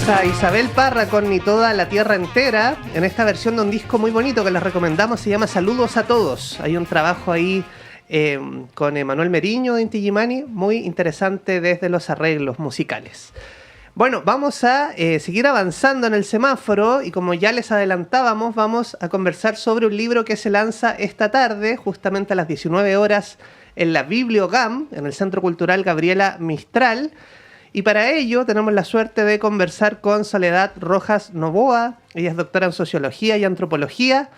Escuchábamos a Isabel Parra con Ni toda la tierra entera, en esta versión de un disco muy bonito que les recomendamos, se llama Saludos a todos. Hay un trabajo ahí con Emanuel Meriño de Inti Illimani, muy interesante desde los arreglos musicales. Bueno, vamos a seguir avanzando en el semáforo y como ya les adelantábamos, vamos a conversar sobre un libro que se lanza esta tarde, justamente a las 19 horas, en la Bibliogam, en el Centro Cultural Gabriela Mistral. Y para ello tenemos la suerte de conversar con Soledad Rojas Novoa. Ella es doctora en Sociología y Antropología,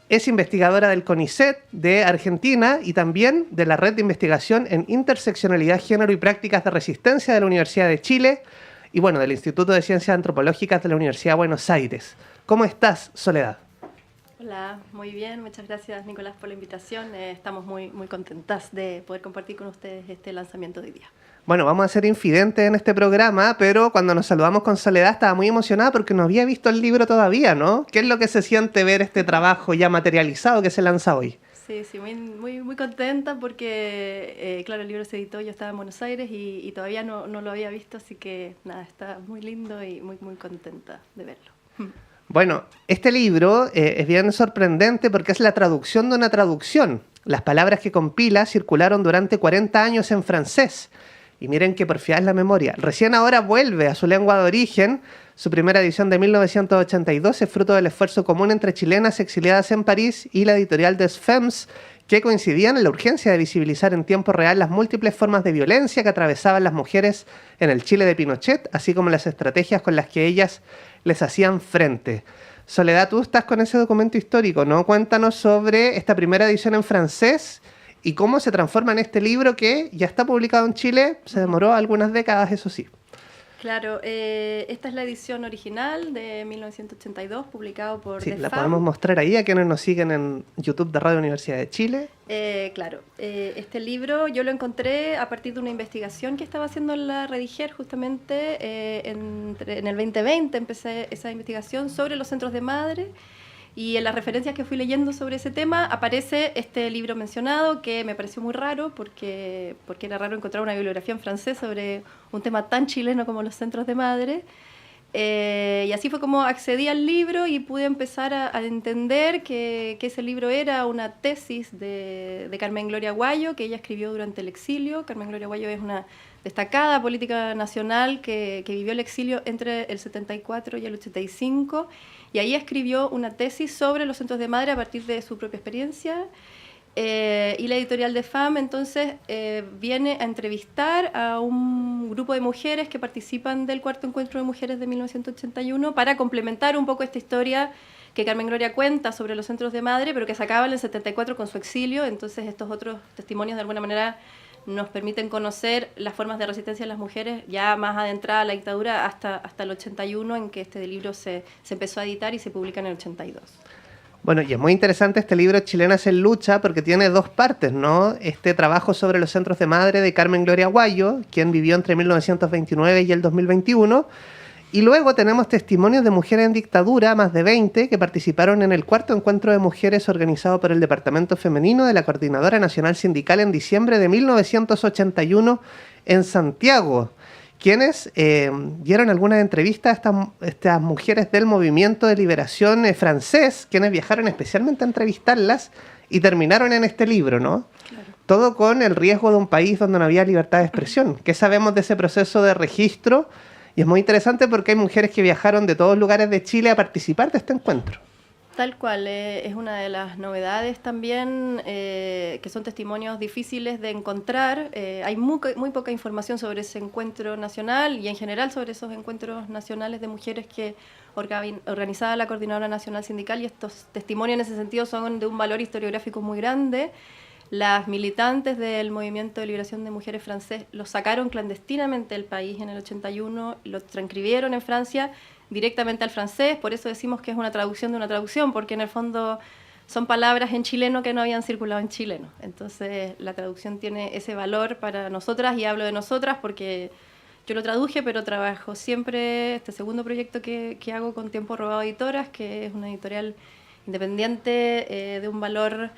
es investigadora del CONICET de Argentina y también de la Red de Investigación en Interseccionalidad, Género y Prácticas de Resistencia de la Universidad de Chile y bueno, del Instituto de Ciencias Antropológicas de la Universidad de Buenos Aires. ¿Cómo estás, Soledad? Hola, muy bien, muchas gracias Nicolás por la invitación. Estamos muy contentas de poder compartir con ustedes este lanzamiento de hoy día. Bueno, vamos a ser infidentes en este programa, pero cuando nos saludamos con Soledad estaba muy emocionada porque no había visto el libro todavía, ¿no? ¿Qué es lo que se siente ver este trabajo ya materializado que se lanza hoy? Sí, muy contenta porque, claro, el libro se editó, yo estaba en Buenos Aires y todavía no lo había visto, así que nada, está muy lindo y muy contenta de verlo. Bueno, este libro es bien sorprendente porque es la traducción de una traducción. Las palabras que compila circularon durante 40 años en francés. Y miren qué porfiada es la memoria. Recién ahora vuelve a su lengua de origen. Su primera edición de 1982 es fruto del esfuerzo común entre chilenas exiliadas en París y la editorial des Femmes, que coincidían en la urgencia de visibilizar en tiempo real las múltiples formas de violencia que atravesaban las mujeres en el Chile de Pinochet, así como las estrategias con las que ellas les hacían frente. Soledad, tú estás con ese documento histórico, ¿no? Cuéntanos sobre esta primera edición en francés y cómo se transforma en este libro que ya está publicado en Chile, se demoró algunas décadas, eso sí. Claro, esta es la edición original de 1982, publicado por Sí, The la Fam. podemos mostrar ahí a quienes nos siguen en YouTube de Radio Universidad de Chile. Claro, este libro yo lo encontré a partir de una investigación que estaba haciendo en la Rediger justamente en el 2020. Empecé esa investigación sobre los centros de madre. Y en las referencias que fui leyendo sobre ese tema aparece este libro mencionado que me pareció muy raro porque era raro encontrar una bibliografía en francés sobre un tema tan chileno como los centros de madre. Y así fue como accedí al libro y pude empezar a entender que ese libro era una tesis de Carmen Gloria Guayo, que ella escribió durante el exilio. Carmen Gloria Guayo es una destacada política nacional que vivió el exilio entre el 74 y el 85, y ahí escribió una tesis sobre los centros de madre a partir de su propia experiencia. Y la editorial de FAM entonces viene a entrevistar a un grupo de mujeres que participan del cuarto encuentro de mujeres de 1981 para complementar un poco esta historia que Carmen Gloria cuenta sobre los centros de madre, pero que se acaba en el 74 con su exilio. Entonces estos otros testimonios de alguna manera nos permiten conocer las formas de resistencia de las mujeres ya más adentrada a la dictadura hasta el 81, en que este libro se empezó a editar y se publica en el 82. Bueno, y es muy interesante este libro Chilenas en Lucha porque tiene dos partes, ¿no? Este trabajo sobre los centros de madre de Carmen Gloria Guayo, quien vivió entre 1929 y el 2021, y luego tenemos testimonios de mujeres en dictadura, más de 20, que participaron en el cuarto encuentro de mujeres organizado por el Departamento Femenino de la Coordinadora Nacional Sindical en diciembre de 1981 en Santiago, quienes dieron algunas entrevistas a estas mujeres del movimiento de liberación francés, quienes viajaron especialmente a entrevistarlas y terminaron en este libro, ¿no? Claro. Todo con el riesgo de un país donde no había libertad de expresión. ¿Qué sabemos de ese proceso de registro? Y es muy interesante porque hay mujeres que viajaron de todos lugares de Chile a participar de este encuentro. Tal cual, es una de las novedades también, que son testimonios difíciles de encontrar. Hay muy poca información sobre ese encuentro nacional y en general sobre esos encuentros nacionales de mujeres que organizaba la Coordinadora Nacional Sindical, y estos testimonios en ese sentido son de un valor historiográfico muy grande. Las militantes del Movimiento de Liberación de Mujeres francés los sacaron clandestinamente del país en el 81, los transcribieron en Francia directamente al francés, por eso decimos que es una traducción de una traducción, porque en el fondo son palabras en chileno que no habían circulado en chileno. Entonces la traducción tiene ese valor para nosotras, y hablo de nosotras porque yo lo traduje, pero trabajo siempre, este segundo proyecto que hago con Tiempo Robado Editoras, que es una editorial independiente de un valor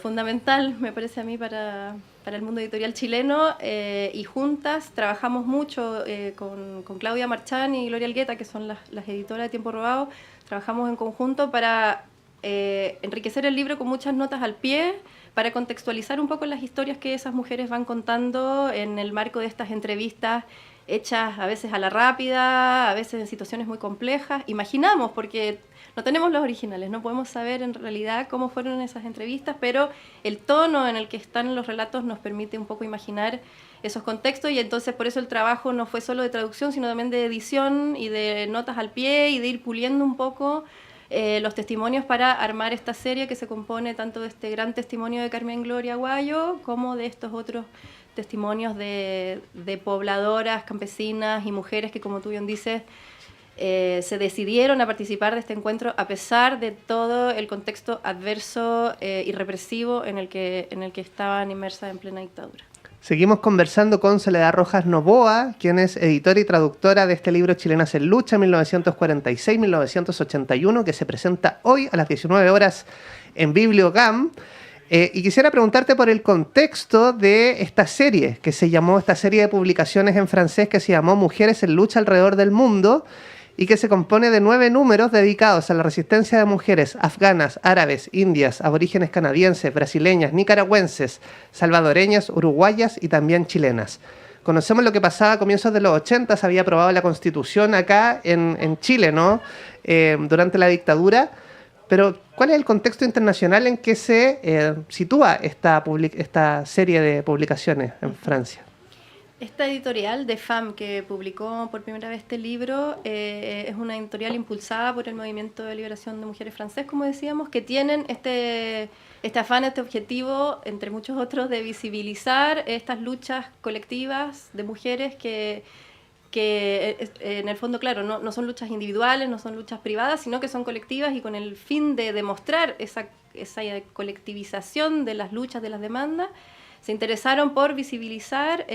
fundamental, me parece a mí, para para el mundo editorial chileno, y juntas trabajamos mucho con Claudia Marchán y Gloria Algueta, que son las editoras de Tiempo Robado. Trabajamos en conjunto para enriquecer el libro con muchas notas al pie, para contextualizar un poco las historias que esas mujeres van contando en el marco de estas entrevistas hechas a veces a la rápida, a veces en situaciones muy complejas. Imaginamos, porque no tenemos los originales, no podemos saber en realidad cómo fueron esas entrevistas, pero el tono en el que están los relatos nos permite un poco imaginar esos contextos, y entonces por eso el trabajo no fue solo de traducción, sino también de edición y de notas al pie y de ir puliendo un poco los testimonios para armar esta serie que se compone tanto de este gran testimonio de Carmen Gloria Aguayo como de estos otros testimonios de pobladoras, campesinas y mujeres que, como tú bien dices, se decidieron a participar de este encuentro a pesar de todo el contexto adverso y represivo en el que estaban inmersas en plena dictadura. Seguimos conversando con Soledad Rojas Novoa, quien es editora y traductora de este libro Chilenas en Lucha, 1946-1981, que se presenta hoy a las 19 horas en Bibliogam. Y quisiera preguntarte por el contexto de esta serie de publicaciones en francés que se llamó Mujeres en Lucha alrededor del mundo, y que se compone de 9 números dedicados a la resistencia de mujeres afganas, árabes, indias, aborígenes canadienses, brasileñas, nicaragüenses, salvadoreñas, uruguayas y también chilenas. Conocemos lo que pasaba a comienzos de los 80, se había aprobado la Constitución acá en Chile, ¿no? Durante la dictadura. Pero, ¿cuál es el contexto internacional en que se sitúa esta serie de publicaciones en Francia? Esta editorial de FAM, que publicó por primera vez este libro, es una editorial impulsada por el Movimiento de Liberación de Mujeres francés, como decíamos, que tienen este afán, este objetivo, entre muchos otros, de visibilizar estas luchas colectivas de mujeres que en el fondo, claro, no son luchas individuales, no son luchas privadas, sino que son colectivas, y con el fin de demostrar esa colectivización de las luchas, de las demandas, se interesaron por visibilizar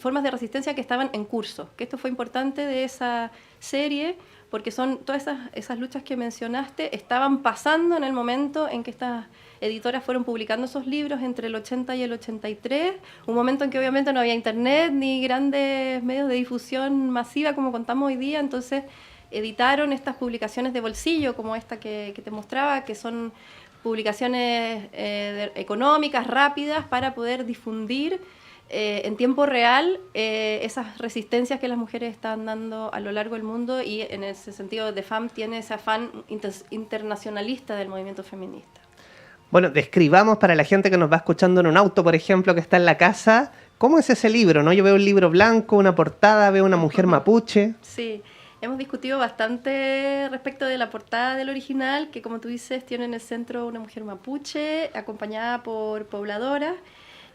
formas de resistencia que estaban en curso. Que esto fue importante de esa serie, porque son todas esas luchas que mencionaste estaban pasando en el momento en que estas editoras fueron publicando esos libros, entre el 80 y el 83, un momento en que obviamente no había internet ni grandes medios de difusión masiva como contamos hoy día. Entonces editaron estas publicaciones de bolsillo, como esta que te mostraba, que son publicaciones económicas, rápidas, para poder difundir en tiempo real esas resistencias que las mujeres están dando a lo largo del mundo, y en ese sentido de FAM tiene ese afán internacionalista del movimiento feminista. Bueno, describamos para la gente que nos va escuchando en un auto, por ejemplo, que está en la casa, ¿cómo es ese libro, no? Yo veo un libro blanco, una portada, veo una mujer mapuche. Sí. Hemos discutido bastante respecto de la portada del original, que, como tú dices, tiene en el centro una mujer mapuche acompañada por pobladoras.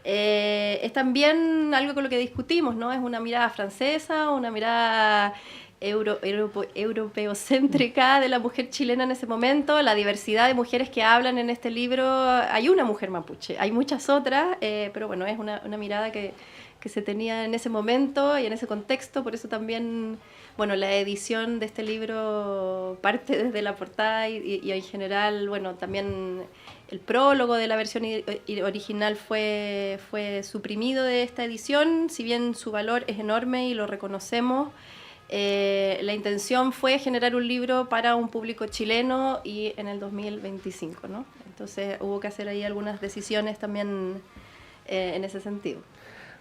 Es también algo con lo que discutimos, ¿no? Es una mirada francesa, una mirada europeocéntrica de la mujer chilena en ese momento. La diversidad de mujeres que hablan en este libro, hay una mujer mapuche, hay muchas otras, pero bueno, es una mirada que se tenía en ese momento y en ese contexto. Por eso también, bueno, la edición de este libro parte desde la portada y en general, bueno, también el prólogo de la versión original fue suprimido de esta edición. Si bien su valor es enorme y lo reconocemos, la intención fue generar un libro para un público chileno y en el 2025, ¿no? Entonces hubo que hacer ahí algunas decisiones también en ese sentido.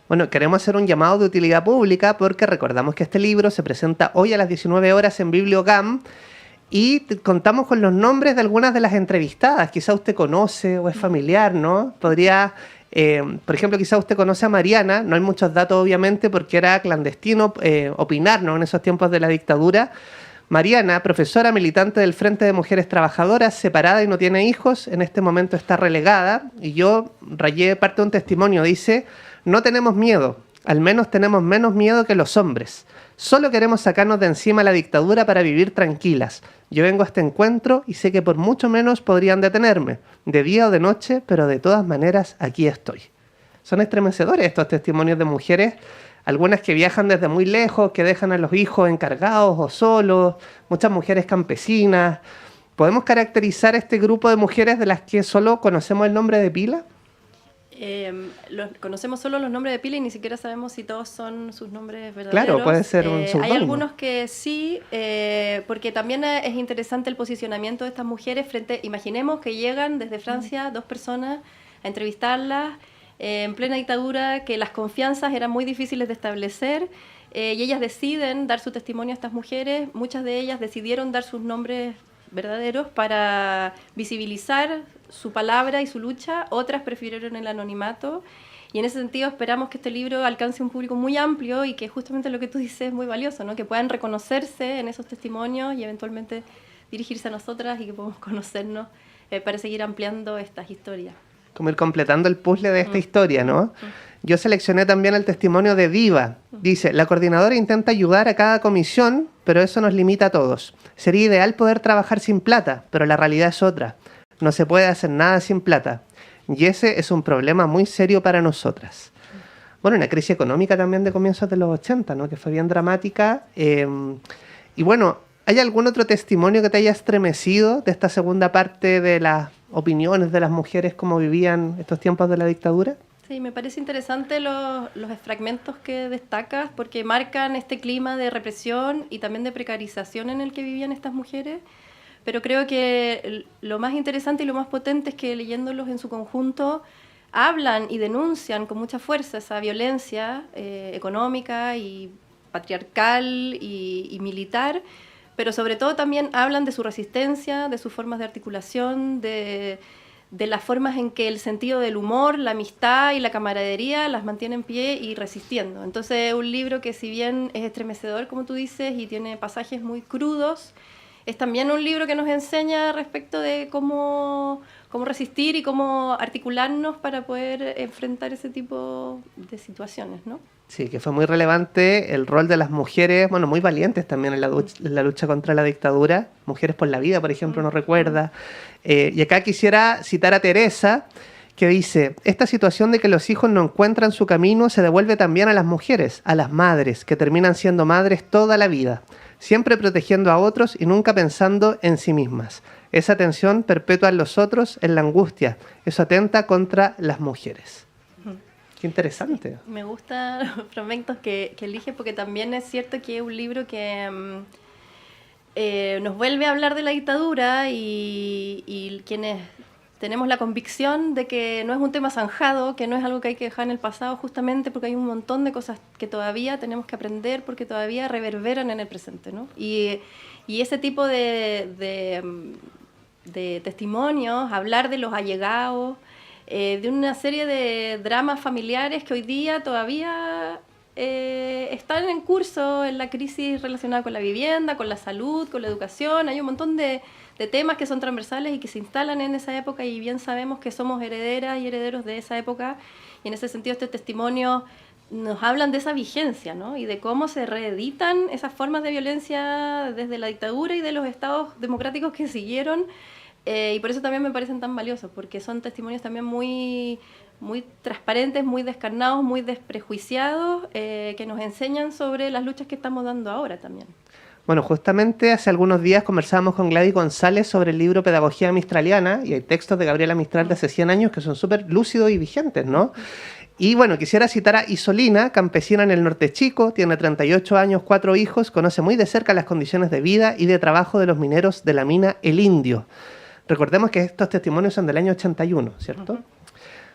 Bueno, queremos hacer un llamado de utilidad pública porque recordamos que este libro se presenta hoy a las 19 horas en Bibliogam, y contamos con los nombres de algunas de las entrevistadas. Quizá usted conoce o es familiar, ¿no? Podría, por ejemplo, quizá usted conoce a Mariana. No hay muchos datos, obviamente, porque era clandestino opinar, ¿no?, en esos tiempos de la dictadura. Mariana, profesora militante del Frente de Mujeres Trabajadoras, separada y no tiene hijos, en este momento está relegada. Y yo rayé parte de un testimonio, dice: no tenemos miedo, al menos tenemos menos miedo que los hombres. Solo queremos sacarnos de encima la dictadura para vivir tranquilas. Yo vengo a este encuentro y sé que por mucho menos podrían detenerme, de día o de noche, pero de todas maneras aquí estoy. Son estremecedores estos testimonios de mujeres, algunas que viajan desde muy lejos, que dejan a los hijos encargados o solos, muchas mujeres campesinas. ¿Podemos caracterizar este grupo de mujeres de las que solo conocemos el nombre de pila? Conocemos solo los nombres de pila y ni siquiera sabemos si todos son sus nombres verdaderos. Claro, puede ser un seudónimo. Hay algunos que sí, porque también es interesante el posicionamiento de estas mujeres frente, imaginemos que llegan desde Francia 2 personas a entrevistarlas en plena dictadura, que las confianzas eran muy difíciles de establecer, y ellas deciden dar su testimonio a estas mujeres. Muchas de ellas decidieron dar sus nombres verdaderos para visibilizar su palabra y su lucha. Otras prefirieron el anonimato, y en ese sentido esperamos que este libro alcance un público muy amplio y que justamente lo que tú dices es muy valioso, ¿no? Que puedan reconocerse en esos testimonios y eventualmente dirigirse a nosotras y que podamos conocernos para seguir ampliando estas historias. Como ir completando el puzzle de esta historia, ¿no? Yo seleccioné también el testimonio de Diva. Dice, la coordinadora intenta ayudar a cada comisión, pero eso nos limita a todos. Sería ideal poder trabajar sin plata, pero la realidad es otra. No se puede hacer nada sin plata. Y ese es un problema muy serio para nosotras. Bueno, una crisis económica también de comienzos de los 80, ¿no? Que fue bien dramática. Y bueno, ¿hay algún otro testimonio que te haya estremecido de esta segunda parte de las opiniones de las mujeres, cómo vivían estos tiempos de la dictadura? Sí, me parece interesante los fragmentos que destacas porque marcan este clima de represión y también de precarización en el que vivían estas mujeres, pero creo que lo más interesante y lo más potente es que leyéndolos en su conjunto hablan y denuncian con mucha fuerza esa violencia económica y patriarcal y militar, pero sobre todo también hablan de su resistencia, de sus formas de articulación, de las formas en que el sentido del humor, la amistad y la camaradería las mantiene en pie y resistiendo. Entonces es un libro que si bien es estremecedor, como tú dices, y tiene pasajes muy crudos, es también un libro que nos enseña respecto de cómo resistir y cómo articularnos para poder enfrentar ese tipo de situaciones, ¿no? Sí, que fue muy relevante el rol de las mujeres, bueno, muy valientes también en la lucha contra la dictadura. Mujeres por la Vida, por ejemplo, nos recuerda. Y acá quisiera citar a Teresa, que dice, esta situación de que los hijos no encuentran su camino se devuelve también a las mujeres, a las madres, que terminan siendo madres toda la vida, siempre protegiendo a otros y nunca pensando en sí mismas. Esa tensión perpetua en los otros, en la angustia. Eso atenta contra las mujeres. Qué interesante. Sí, me gustan los fragmentos que elige porque también es cierto que es un libro que nos vuelve a hablar de la dictadura y quienes tenemos la convicción de que no es un tema zanjado, que no es algo que hay que dejar en el pasado justamente porque hay un montón de cosas que todavía tenemos que aprender porque todavía reverberan en el presente, ¿no? Y ese tipo de testimonios, hablar de los allegados, de una serie de dramas familiares que hoy día todavía están en curso en la crisis relacionada con la vivienda, con la salud, con la educación. Hay un montón de temas que son transversales y que se instalan en esa época y bien sabemos que somos herederas y herederos de esa época y en ese sentido este testimonio nos hablan de esa vigencia, ¿no? Y de cómo se reeditan esas formas de violencia desde la dictadura y de los estados democráticos que siguieron. Y por eso también me parecen tan valiosos, porque son testimonios también muy transparentes, muy descarnados, muy desprejuiciados, que nos enseñan sobre las luchas que estamos dando ahora también. Bueno, justamente hace algunos días conversábamos con Gladys González sobre el libro Pedagogía Mistraliana, y hay textos de Gabriela Mistral de hace 100 años que son súper lúcidos y vigentes, ¿no? Y bueno, quisiera citar a Isolina, campesina en el Norte Chico, tiene 38 años, 4 hijos, conoce muy de cerca las condiciones de vida y de trabajo de los mineros de la mina El Indio. Recordemos que estos testimonios son del año 81, ¿cierto?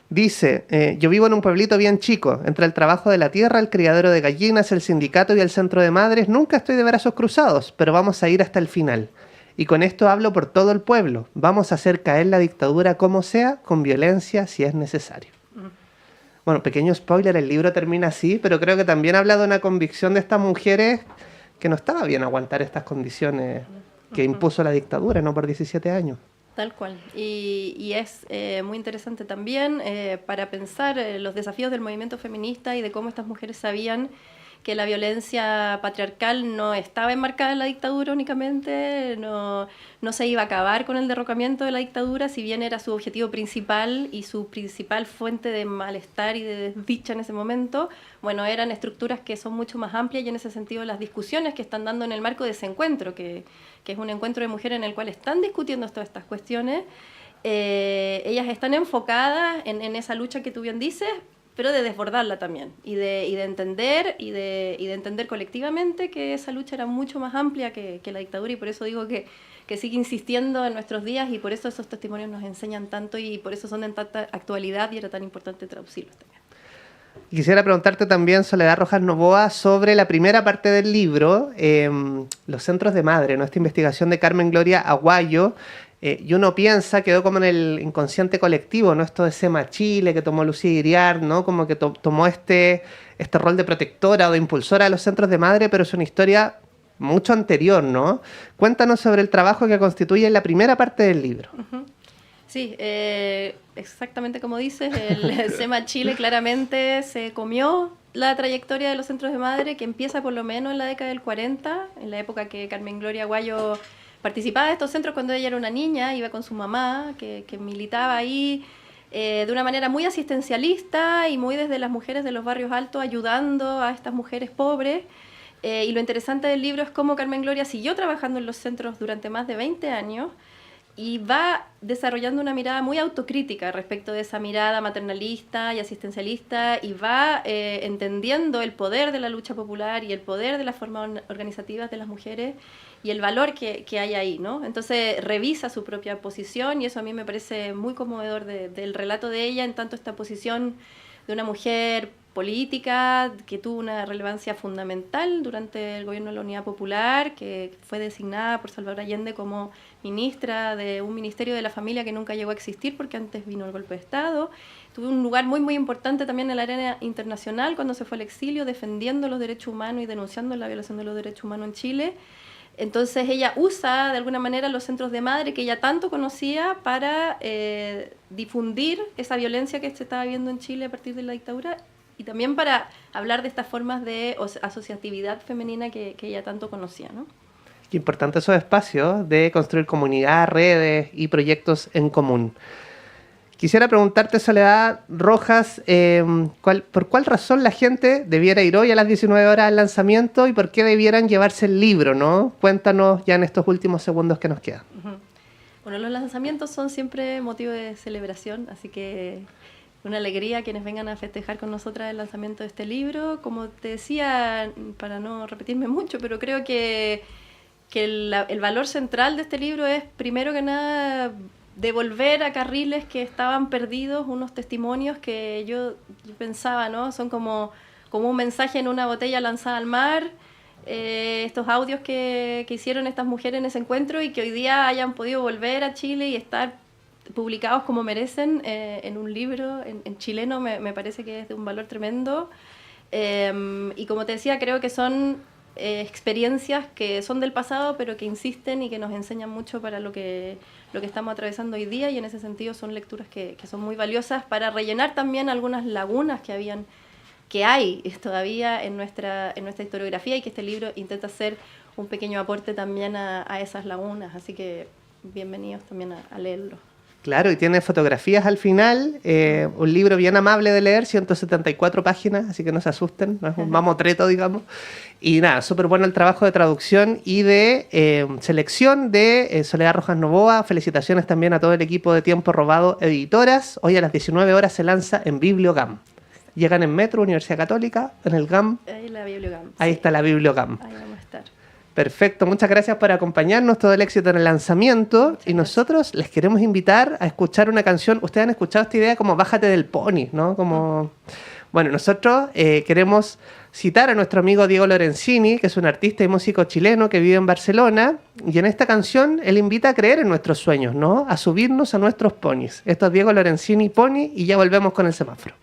Dice, yo vivo en un pueblito bien chico, entre el trabajo de la tierra, el criadero de gallinas, el sindicato y el centro de madres, nunca estoy de brazos cruzados, pero vamos a ir hasta el final. Y con esto hablo por todo el pueblo. Vamos a hacer caer la dictadura como sea, con violencia si es necesario. Bueno, pequeño spoiler, el libro termina así, pero creo que también habla de una convicción de estas mujeres que no estaba bien aguantar estas condiciones que impuso la dictadura, no por 17 años. Tal cual. Y es muy interesante también para pensar los desafíos del movimiento feminista y de cómo estas mujeres sabían que la violencia patriarcal no estaba enmarcada en la dictadura únicamente, no se iba a acabar con el derrocamiento de la dictadura, si bien era su objetivo principal y su principal fuente de malestar y de desdicha en ese momento. Bueno, eran estructuras que son mucho más amplias y en ese sentido las discusiones que están dando en el marco de ese encuentro, que es un encuentro de mujeres en el cual están discutiendo todas estas cuestiones, ellas están enfocadas en esa lucha que tú bien dices, pero de desbordarla también, y de entender colectivamente que esa lucha era mucho más amplia que la dictadura, y por eso digo que sigue insistiendo en nuestros días, y por eso esos testimonios nos enseñan tanto, y por eso son de tanta actualidad, y era tan importante traducirlos también. Quisiera preguntarte también, Soledad Rojas Novoa, sobre la primera parte del libro, los centros de madre, ¿no? Esta investigación de Carmen Gloria Aguayo. Y uno piensa, quedó como en el inconsciente colectivo, ¿no? Esto de SEMA Chile, que tomó Lucía Iriart, ¿no? Como que tomó este rol de protectora o de impulsora de los centros de madre, pero es una historia mucho anterior, ¿no? Cuéntanos sobre el trabajo que constituye la primera parte del libro. Uh-huh. Sí, exactamente como dices, el SEMA Chile claramente se comió la trayectoria de los centros de madre, que empieza por lo menos en la década del 40, en la época que Carmen Gloria Aguayo participaba de estos centros cuando ella era una niña, iba con su mamá, que militaba ahí de una manera muy asistencialista y muy desde las mujeres de los barrios altos, ayudando a estas mujeres pobres. Y lo interesante del libro es cómo Carmen Gloria siguió trabajando en los centros durante más de 20 años y va desarrollando una mirada muy autocrítica respecto de esa mirada maternalista y asistencialista, y va entendiendo el poder de la lucha popular y el poder de las formas organizativas de las mujeres y el valor que hay ahí, ¿no? Entonces revisa su propia posición, y eso a mí me parece muy conmovedor del relato de ella, en tanto esta posición de una mujer política que tuvo una relevancia fundamental durante el gobierno de la Unidad Popular, que fue designada por Salvador Allende como ministra de un ministerio de la familia que nunca llegó a existir porque antes vino el golpe de Estado. Tuvo un lugar muy, muy importante también en la arena internacional cuando se fue al exilio, defendiendo los derechos humanos y denunciando la violación de los derechos humanos en Chile. Entonces ella usa de alguna manera los centros de madre que ella tanto conocía para difundir esa violencia que se estaba viendo en Chile a partir de la dictadura, y también para hablar de estas formas de asociatividad femenina que ella tanto conocía, ¿no? Qué importante esos espacios de construir comunidad, redes y proyectos en común. Quisiera preguntarte, Soledad Rojas, ¿por cuál razón la gente debiera ir hoy a las 19 horas al lanzamiento y por qué debieran llevarse el libro, ¿no? Cuéntanos ya en estos últimos segundos que nos quedan. Uh-huh. Bueno, los lanzamientos son siempre motivo de celebración, así que una alegría quienes vengan a festejar con nosotras el lanzamiento de este libro. Como te decía, para no repetirme mucho, pero creo que el valor central de este libro es, primero que nada, devolver a carriles que estaban perdidos unos testimonios que yo pensaba, ¿no? Son como un mensaje en una botella lanzada al mar, estos audios que hicieron estas mujeres en ese encuentro, y que hoy día hayan podido volver a Chile y estar publicados como merecen en un libro en chileno, me parece que es de un valor tremendo. Y como te decía, creo que son experiencias que son del pasado, pero que insisten y que nos enseñan mucho para lo que estamos atravesando hoy día, y en ese sentido son lecturas que son muy valiosas para rellenar también algunas lagunas que hay todavía en nuestra historiografía, y que este libro intenta hacer un pequeño aporte también a esas lagunas, así que bienvenidos también a leerlo. Claro, y tiene fotografías al final, un libro bien amable de leer, 174 páginas, así que no se asusten, no es un mamotreto, digamos. Y nada, súper bueno el trabajo de traducción y de selección de Soledad Rojas Novoa. Felicitaciones también a todo el equipo de Tiempo Robado Editoras. Hoy a las 19 horas se lanza en Bibliogam. Llegan en Metro, Universidad Católica, en el GAM. Ahí la Bibliogam. Ahí sí. Está la Bibliogam. Ahí vamos a estar. Perfecto, muchas gracias por acompañarnos, todo el éxito en el lanzamiento. Y nosotros les queremos invitar a escuchar una canción. Ustedes han escuchado esta idea como Bájate del Pony, ¿no? Como... Bueno, nosotros queremos citar a nuestro amigo Diego Lorenzini, que es un artista y músico chileno que vive en Barcelona, y en esta canción él invita a creer en nuestros sueños, ¿no? A subirnos a nuestros ponis. Esto es Diego Lorenzini, Pony, y ya volvemos con el semáforo.